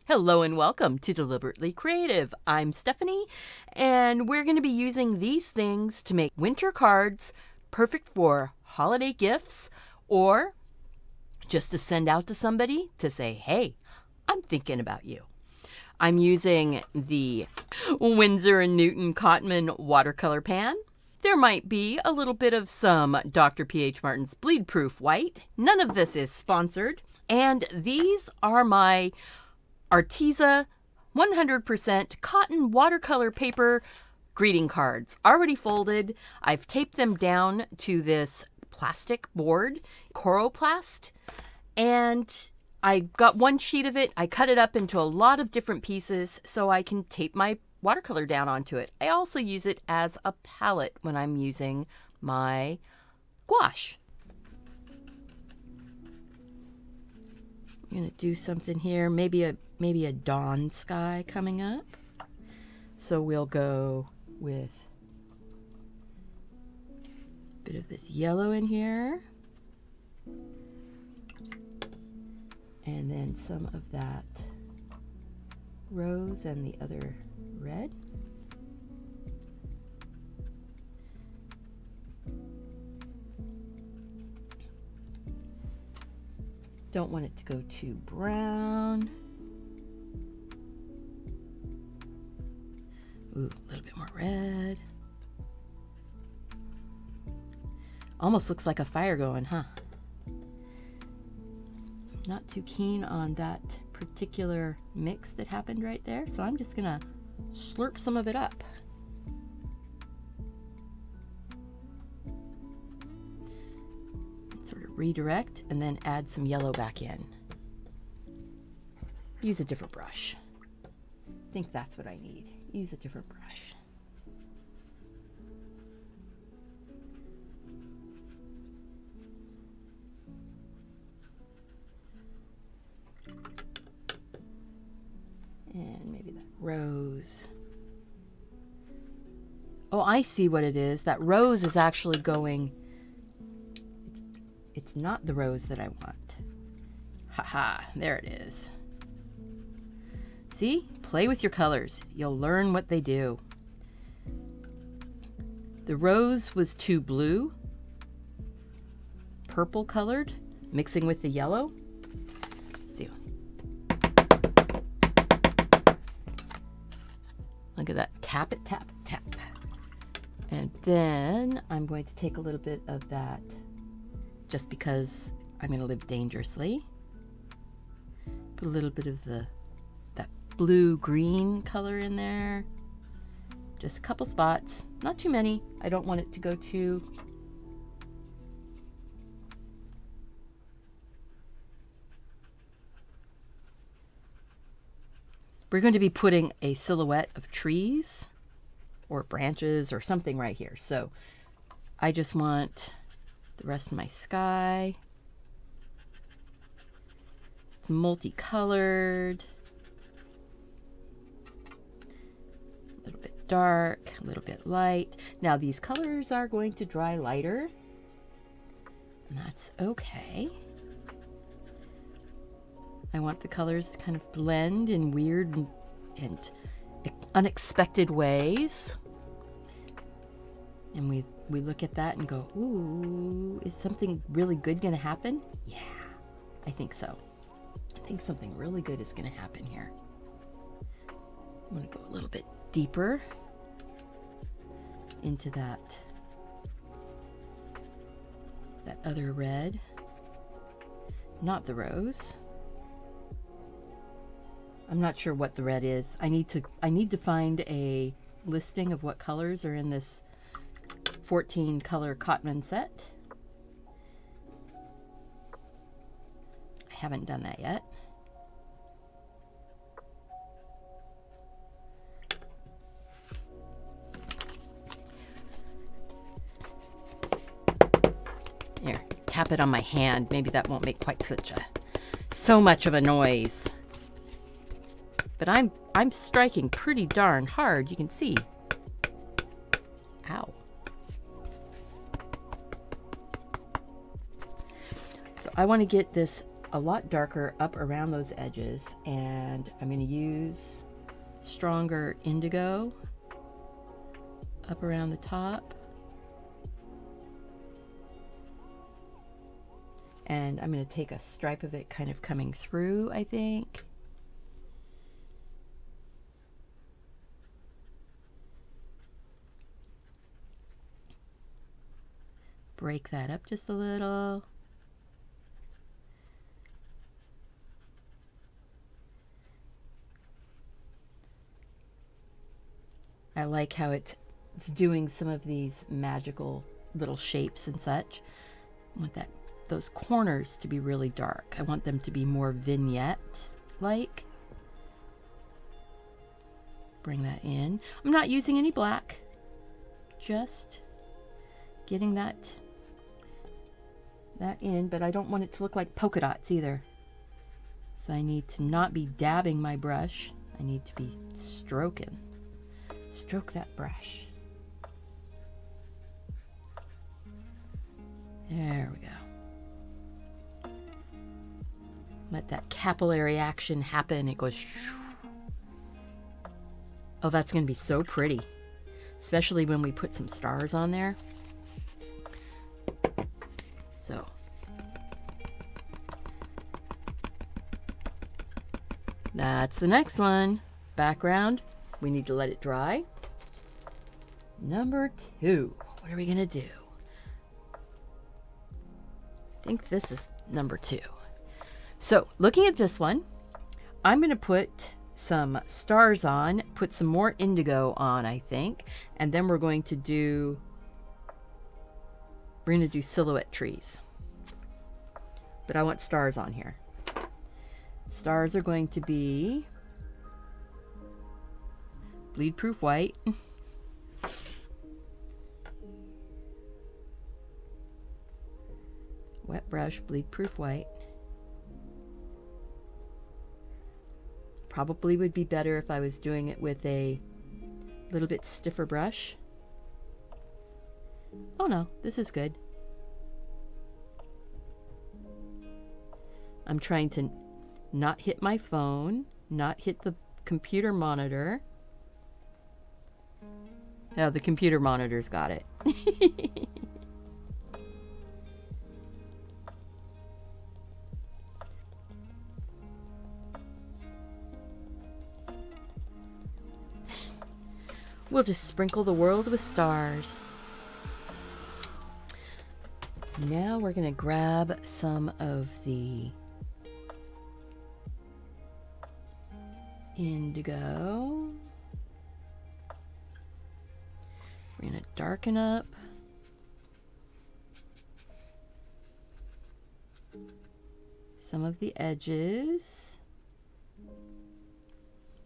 Hello and welcome to Deliberately Creative. I'm Stephanie, and we're going to be using these things to make winter cards perfect for holiday gifts or just to send out to somebody to say, hey, I'm thinking about you. I'm using the Winsor & Newton Cotman watercolor pan. There might be a little bit of some Dr. P.H. Martin's Bleed Proof White. None of this is sponsored. And these are my Arteza 100% cotton watercolor paper greeting cards. Already folded. I've taped them down to this plastic board, Coroplast, and I got one sheet of it. I cut it up into a lot of different pieces so I can tape my watercolor down onto it. I also use it as a palette when I'm using my gouache. I'm gonna do something here, maybe a dawn sky coming up. So we'll go with a bit of this yellow in here. And then some of that rose and the other red. Don't want it to go too brown. Ooh, a little bit more red. Almost looks like a fire going, huh? Not too keen on that particular mix that happened right there, so I'm just gonna slurp some of it up. Sort of redirect and then add some yellow back in. Use a different brush. I think that's what I need. Use a different brush. And maybe that rose. Oh, I see what it is. That rose is actually going... It's not the rose that I want. Haha, there it is. See? Play with your colors. You'll learn what they do. The rose was too blue, purple colored, mixing with the yellow. Let's see. Look at that. Tap it, tap it, tap. And then I'm going to take a little bit of that, just because I'm going to live dangerously. Put a little bit of that blue-green color in there. Just a couple spots, not too many. I don't want it to go too... We're going to be putting a silhouette of trees or branches or something right here. So I just want the rest of my sky. It's multicolored. A little bit dark, a little bit light. Now these colors are going to dry lighter, and that's okay. I want the colors to kind of blend in weird and unexpected ways. And we look at that and go, ooh, is something really good going to happen? Yeah, I think so. I think something really good is going to happen here. I'm going to go a little bit deeper into that other red, not the rose. I'm not sure what the red is. I need to find a listing of what colors are in this 14 color Cotman set. I haven't done that yet. Here, tap it on my hand. Maybe that won't make quite so much of a noise. But I'm striking pretty darn hard, you can see. Ow. So I want to get this a lot darker up around those edges, and I'm going to use stronger indigo up around the top. And I'm going to take a stripe of it kind of coming through, I think. Break that up just a little. I like how it's doing some of these magical little shapes and such. I want those corners to be really dark. I want them to be more vignette-like. Bring that in. I'm not using any black. Just getting that in, but I don't want it to look like polka dots either. So I need to not be dabbing my brush. I need to be stroking. Stroke that brush. There we go. Let that capillary action happen. It goes shoo. Oh, that's going to be so pretty, especially when we put some stars on there. So that's the next one. Background. We need to let it dry. Number 2. What are we going to do? I think this is number 2. So looking at this one, I'm going to put some stars on, put some more indigo on, I think, and then we're going to do silhouette trees. But I want stars on here. Stars are going to be bleed proof white. Wet brush, bleed proof white. Probably would be better if I was doing it with a little bit stiffer brush. Oh no, this is good. I'm trying to not hit my phone, not hit the computer monitor. Oh, the computer monitor's got it. We'll just sprinkle the world with stars. Now we're going to grab some of the indigo. We're going to darken up some of the edges.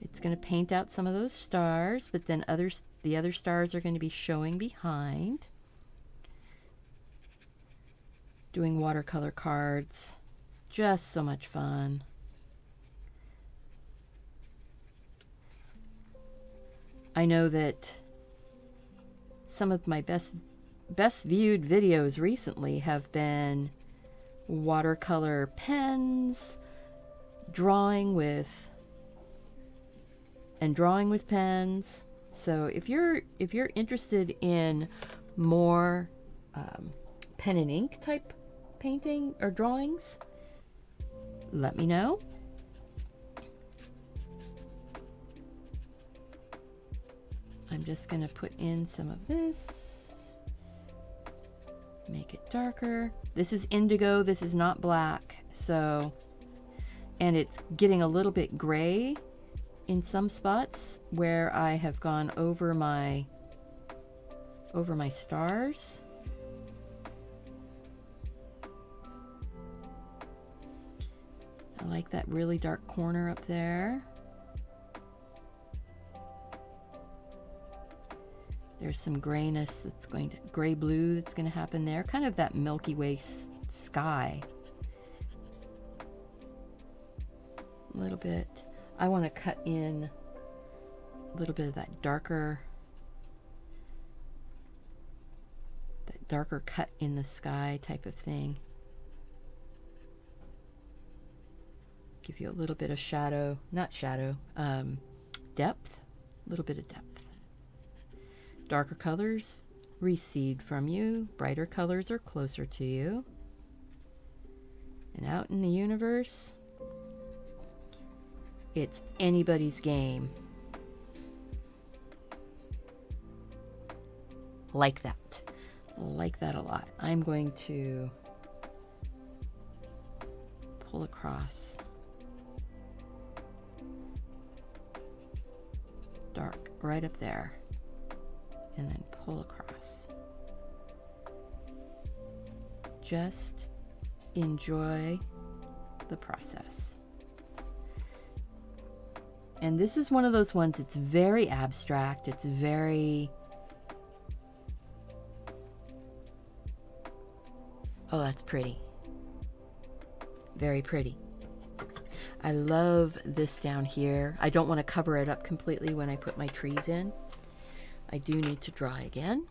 It's going to paint out some of those stars, but then the other stars are going to be showing behind. Doing watercolor cards, just so much fun. I know that some of my best viewed videos recently have been watercolor pens, drawing with pens. So if you're interested in more pen and ink type painting or drawings, let me know. I'm just going to put in some of this, make it darker. This is indigo, this is not black, so, and it's getting a little bit gray in some spots where I have gone over my stars. I like that really dark corner up there. There's some grayness that's going to, gray blue that's going to happen there. Kind of that Milky Way sky. A little bit. I want to cut in a little bit of that darker cut in the sky type of thing. Give you a little bit of shadow, not shadow, depth, a little bit of depth. Darker colors recede from you, brighter colors are closer to you. And out in the universe, it's anybody's game. Like that. Like that a lot. I'm going to pull across. Dark right up there. And then pull across. Just enjoy the process. And this is one of those ones, it's very abstract, it's very... Oh, that's pretty. Very pretty. I love this down here. I don't want to cover it up completely when I put my trees in. I do need to dry again.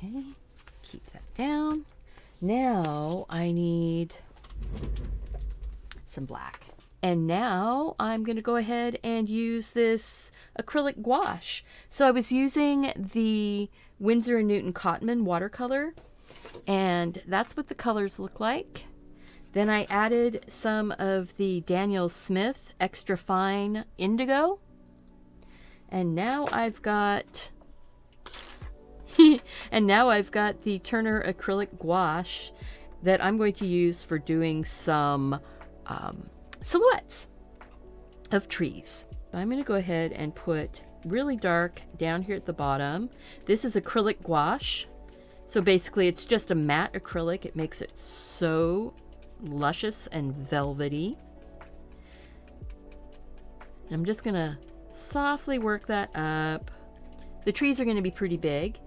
Okay, keep that down. Now I need some black. And now I'm going to go ahead and use this acrylic gouache. So I was using the Winsor & Newton Cotman watercolor, and that's what the colors look like. Then I added some of the Daniel Smith Extra Fine Indigo. And now I've got and now I've got the Turner acrylic gouache that I'm going to use for doing some silhouettes of trees. I'm going to go ahead and put really dark down here at the bottom. This is acrylic gouache. So basically it's just a matte acrylic. It makes it so luscious and velvety. I'm just going to softly work that up. The trees are going to be pretty big.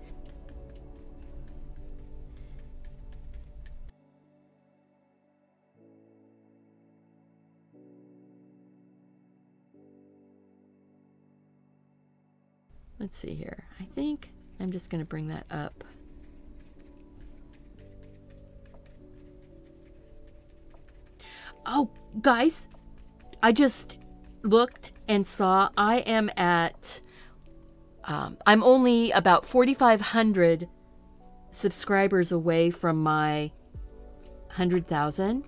Let's see here. I think I'm just going to bring that up. Oh, guys, I just looked and saw I am at, I'm only about 4,500 subscribers away from my 100,000.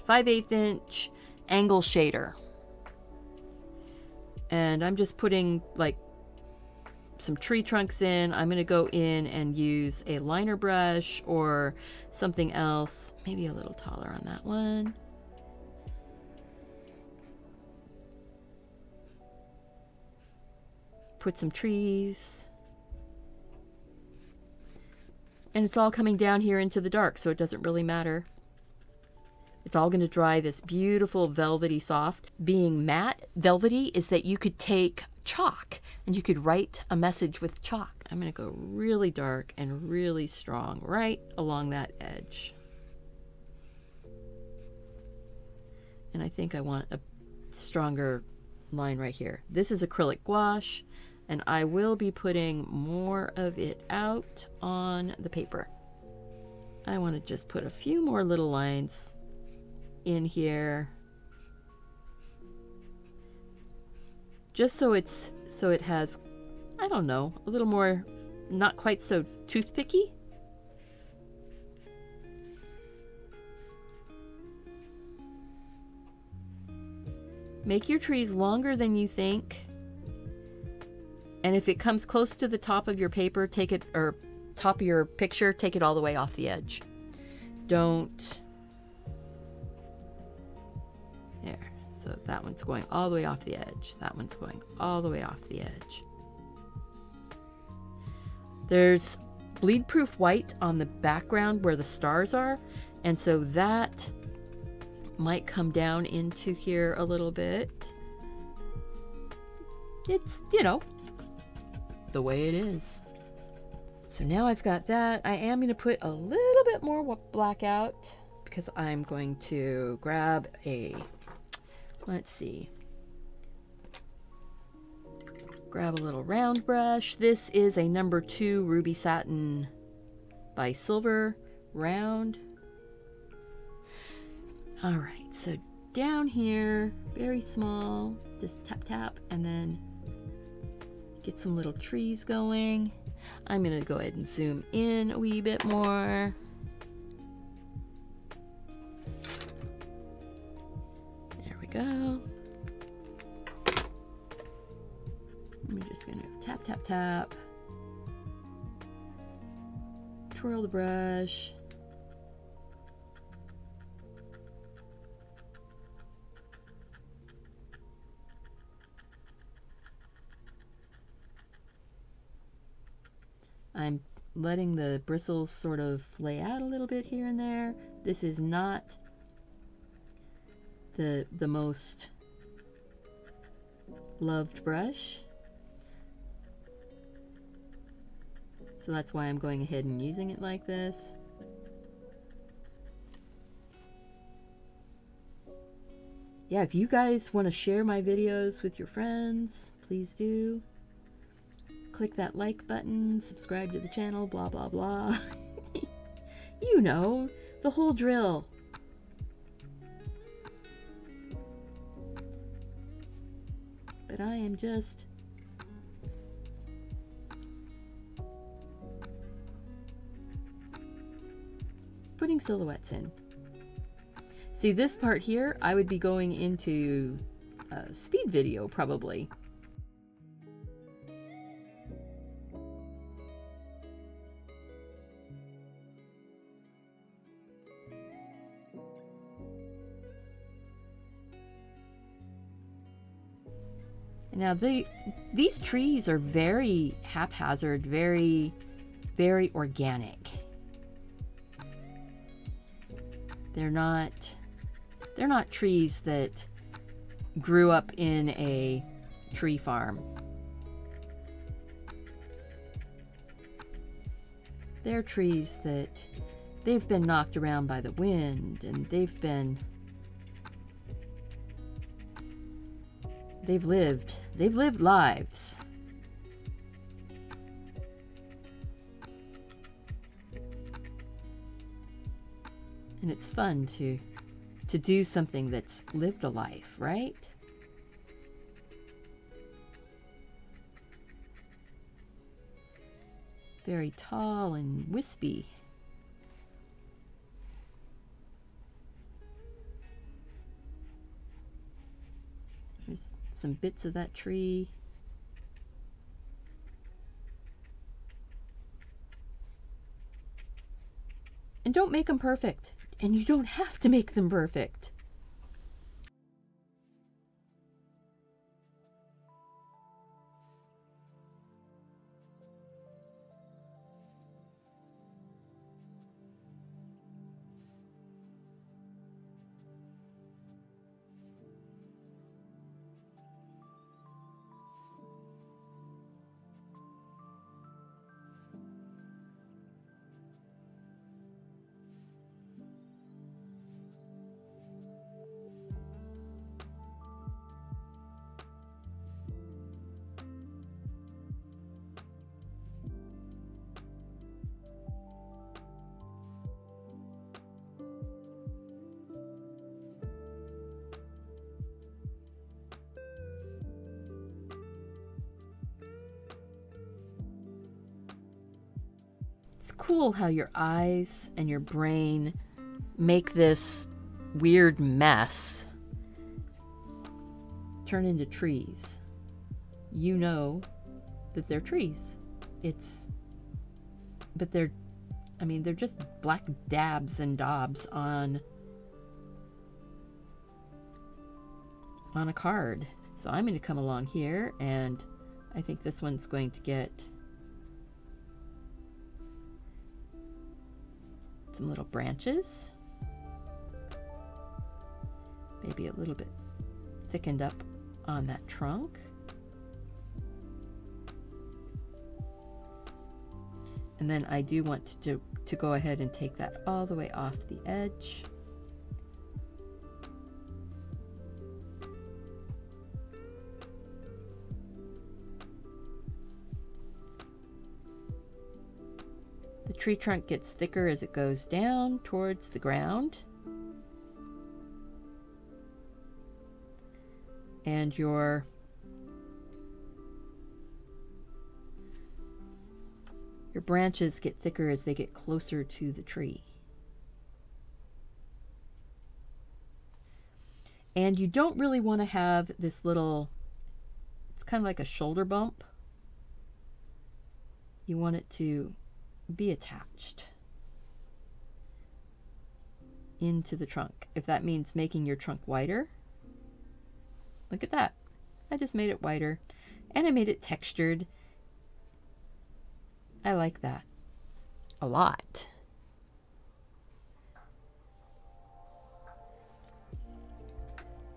.5/8" angle shader. And I'm just putting like some tree trunks in. I'm going to go in and use a liner brush or something else, maybe a little taller on that one. Put some trees. And it's all coming down here into the dark, so it doesn't really matter. It's all going to dry this beautiful velvety soft. Being matte velvety is that you could take chalk and you could write a message with chalk. I'm going to go really dark and really strong right along that edge. And I think I want a stronger line right here. This is acrylic gouache, and I will be putting more of it out on the paper. I want to just put a few more little lines in here, just so it has, I don't know, a little more, not quite so toothpicky. Make your trees longer than you think, and if it comes close to the top of your paper, take it, or top of your picture, take it all the way off the edge. Don't. There, so that one's going all the way off the edge. That one's going all the way off the edge. There's bleed-proof white on the background where the stars are, and so that might come down into here a little bit. It's, you know, the way it is. So now I've got that. I am going to put a little bit more black out, because I'm going to grab a, let's see, Grab a little round brush. This is a number 2 Ruby Satin by Silver round. All right, so down here, very small, just tap tap, and then get some little trees going. I'm gonna go ahead and zoom in a wee bit more. There we go. I'm just gonna tap tap tap, twirl the brush. I'm letting the bristles sort of lay out a little bit here and there. This is not the most loved brush, so that's why I'm going ahead and using it like this. Yeah, if you guys want to share my videos with your friends, please do. Click that like button, subscribe to the channel, blah, blah, blah. You know, the whole drill. But I am just putting silhouettes in. See, this part here, I would be going into a speed video probably. Now these trees are very haphazard, very, very organic. They're not trees that grew up in a tree farm. They're trees that they've been knocked around by the wind, and they've lived lives. And it's fun to do something that's lived a life, right? Very tall and wispy. There's some bits of that tree. And don't make them perfect. And you don't have to make them perfect. It's cool how your eyes and your brain make this weird mess turn into trees. You know that they're trees. But they're just black dabs and daubs on a card. So I'm going to come along here, and I think this one's going to get some little branches, maybe a little bit thickened up on that trunk. And then I do want to go ahead and take that all the way off the edge. tree trunk gets thicker as it goes down towards the ground. And your branches get thicker as they get closer to the tree. And you don't really want to have this little, it's kind of like a shoulder bump. You want it to be attached into the trunk. If that means making your trunk wider, look at that. I just made it wider and I made it textured. I like that a lot.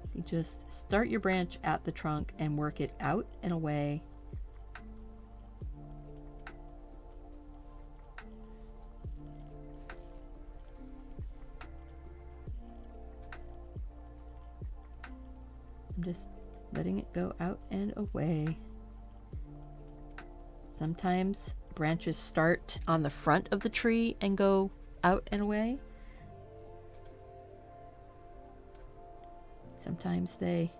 So you just start your branch at the trunk and work it out and away. I'm just letting it go out and away. Sometimes branches start on the front of the tree and go out and away. Sometimes they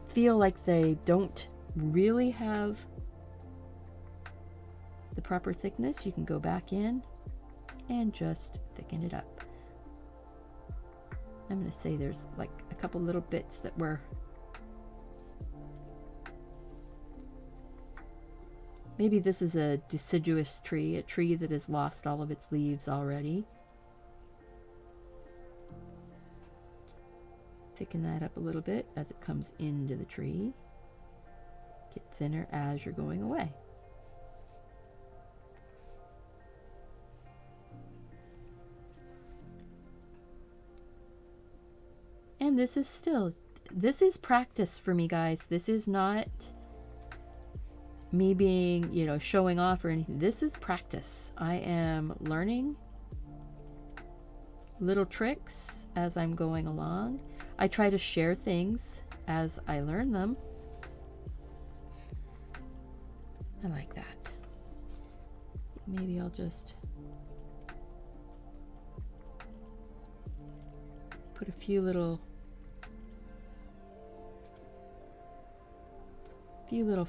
feel like they don't really have the proper thickness. You can go back in and just thicken it up. I'm going to say there's like a couple little bits that were maybe this is a deciduous tree, a tree that has lost all of its leaves already. Thicken that up a little bit as it comes into the tree. Get thinner as you're going away. And this is practice for me, guys. This is not me being, showing off or anything. This is practice. I am learning little tricks as I'm going along. I try to share things as I learn them. I like that. Maybe I'll just put a few little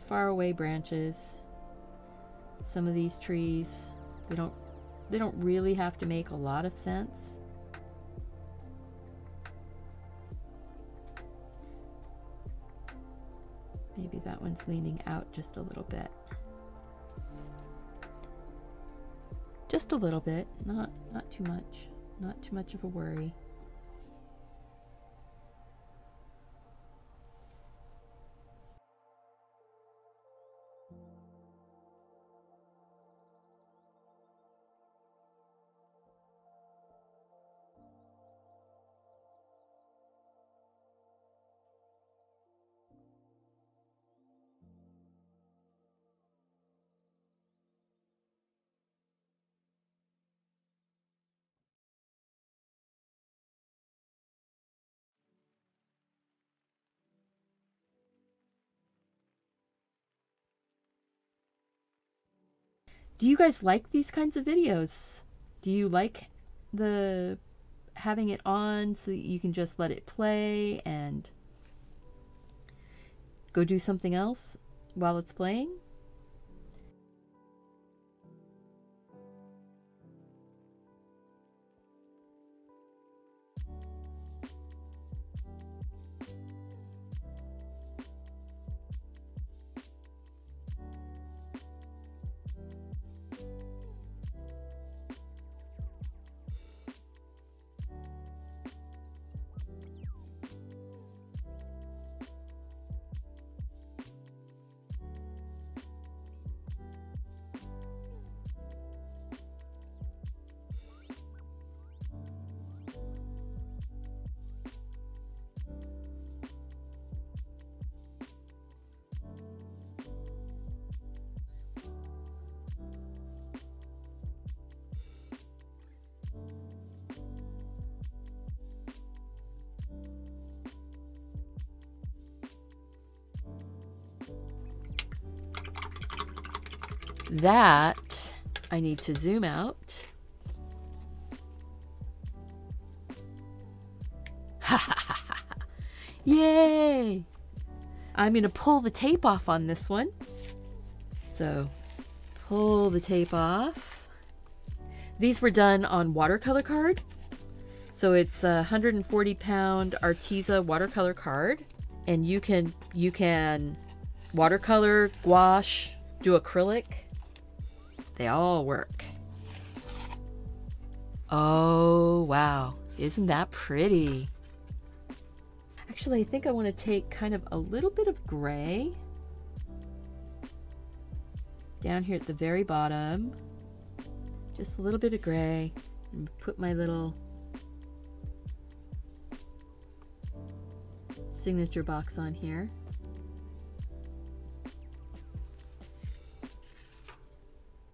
faraway branches. Some of these trees, they don't really have to make a lot of sense. Maybe that one's leaning out just a little bit. Just a little bit, not too much. Not too much of a worry. Do you guys like these kinds of videos? Do you like having it on so you can just let it play and go do something else while it's playing? that, I need to zoom out. Yay! I'm going to pull the tape off on this one. So, pull the tape off. These were done on watercolor card. So it's a 140-pound Arteza watercolor card. And you can watercolor, gouache, do acrylic. They all work. Oh, wow. Isn't that pretty? Actually, I think I want to take kind of a little bit of gray down here at the very bottom. Just a little bit of gray, and put my little signature box on here.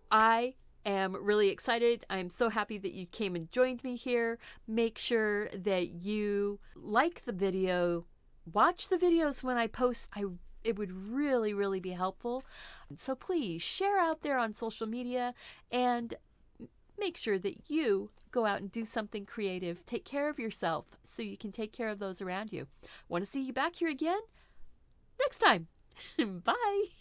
I am really excited. I'm so happy that you came and joined me here. Make sure that you like the video, watch the videos when I post. It would really, really be helpful. So please share out there on social media and make sure that you go out and do something creative. Take care of yourself so you can take care of those around you. Want to see you back here again next time. Bye.